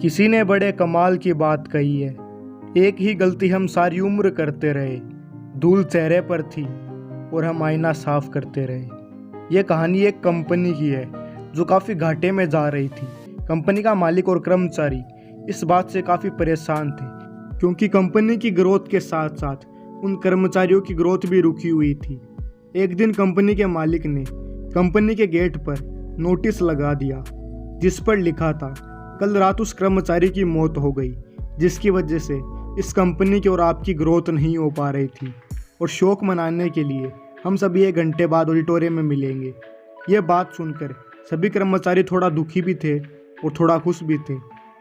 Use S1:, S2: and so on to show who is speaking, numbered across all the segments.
S1: किसी ने बड़े कमाल की बात कही है। एक ही गलती हम सारी उम्र करते रहे, धूल चेहरे पर थी और हम आईना साफ करते रहे। ये कहानी एक कंपनी की है जो काफ़ी घाटे में जा रही थी। कंपनी का मालिक और कर्मचारी इस बात से काफ़ी परेशान थे क्योंकि कंपनी की ग्रोथ के साथ साथ उन कर्मचारियों की ग्रोथ भी रुकी हुई थी। एक दिन कंपनी के मालिक ने कंपनी के गेट पर नोटिस लगा दिया जिस पर लिखा था, कल रात उस कर्मचारी की मौत हो गई जिसकी वजह से इस कंपनी की और आपकी ग्रोथ नहीं हो पा रही थी और शोक मनाने के लिए हम सभी 1 घंटे बाद ऑडिटोरियम में मिलेंगे। ये बात सुनकर सभी कर्मचारी थोड़ा दुखी भी थे और थोड़ा खुश भी थे।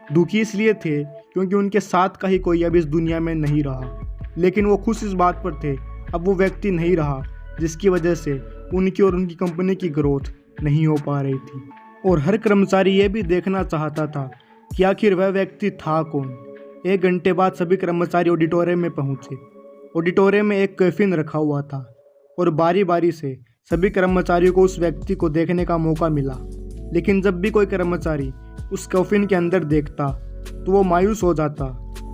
S1: दुखी इसलिए थे क्योंकि उनके साथ का ही कोई अब इस दुनिया में नहीं रहा, लेकिन वो खुश इस बात पर थे अब वो व्यक्ति नहीं रहा जिसकी वजह से उनकी और उनकी कंपनी की ग्रोथ नहीं हो पा रही थी। और हर कर्मचारी ये भी देखना चाहता था कि आखिर वह व्यक्ति था कौन। 1 घंटे बाद सभी कर्मचारी ऑडिटोरियम में पहुंचे। ऑडिटोरियम में एक कॉफिन रखा हुआ था और बारी बारी से सभी कर्मचारियों को उस व्यक्ति को देखने का मौका मिला, लेकिन जब भी कोई कर्मचारी उस कॉफिन के अंदर देखता तो वो मायूस हो जाता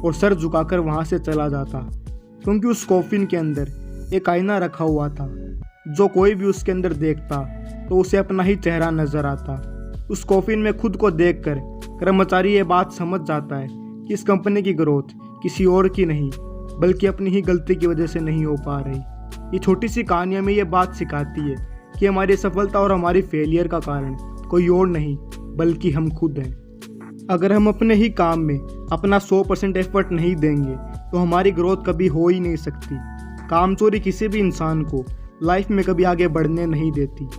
S1: और सर झुकाकर वहां से चला जाता, क्योंकि उस कॉफिन के अंदर एक आईना रखा हुआ था। जो कोई भी उसके अंदर देखता तो उसे अपना ही चेहरा नजर आता। उस कॉफिन में खुद को देखकर कर्मचारी ये बात समझ जाता है कि इस कंपनी की ग्रोथ किसी और की नहीं बल्कि अपनी ही गलती की वजह से नहीं हो पा रही। ये छोटी सी कहानी हमें ये बात सिखाती है कि हमारी सफलता और हमारी फेलियर का कारण कोई और नहीं बल्कि हम खुद हैं। अगर हम अपने ही काम में अपना 100% एफर्ट नहीं देंगे तो हमारी ग्रोथ कभी हो ही नहीं सकती। कामचोरी किसी भी इंसान को लाइफ में कभी आगे बढ़ने नहीं देती।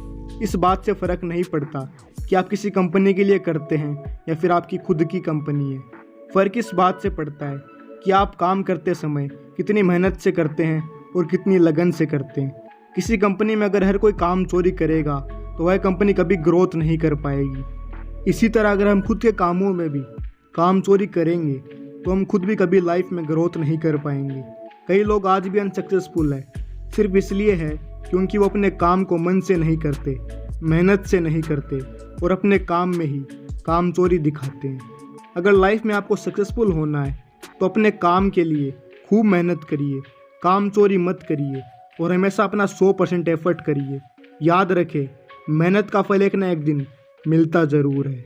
S1: इस बात से फ़र्क नहीं पड़ता कि आप किसी कंपनी के लिए करते हैं या फिर आपकी खुद की कंपनी है। फ़र्क इस बात से पड़ता है कि आप काम करते समय कितनी मेहनत से करते हैं और कितनी लगन से करते हैं। किसी कंपनी में अगर हर कोई काम चोरी करेगा तो वह कंपनी कभी ग्रोथ नहीं कर पाएगी। इसी तरह अगर हम खुद के कामों में भी काम चोरी करेंगे तो हम खुद भी कभी लाइफ में ग्रोथ नहीं कर पाएंगे। कई लोग आज भी अनसक्सेसफुल है सिर्फ इसलिए है क्योंकि वो अपने काम को मन से नहीं करते, मेहनत से नहीं करते और अपने काम में ही काम चोरी दिखाते हैं। अगर लाइफ में आपको सक्सेसफुल होना है तो अपने काम के लिए खूब मेहनत करिए, काम चोरी मत करिए और हमेशा अपना 100% एफर्ट करिए। याद रखें, मेहनत का फल एक ना एक दिन मिलता ज़रूर है।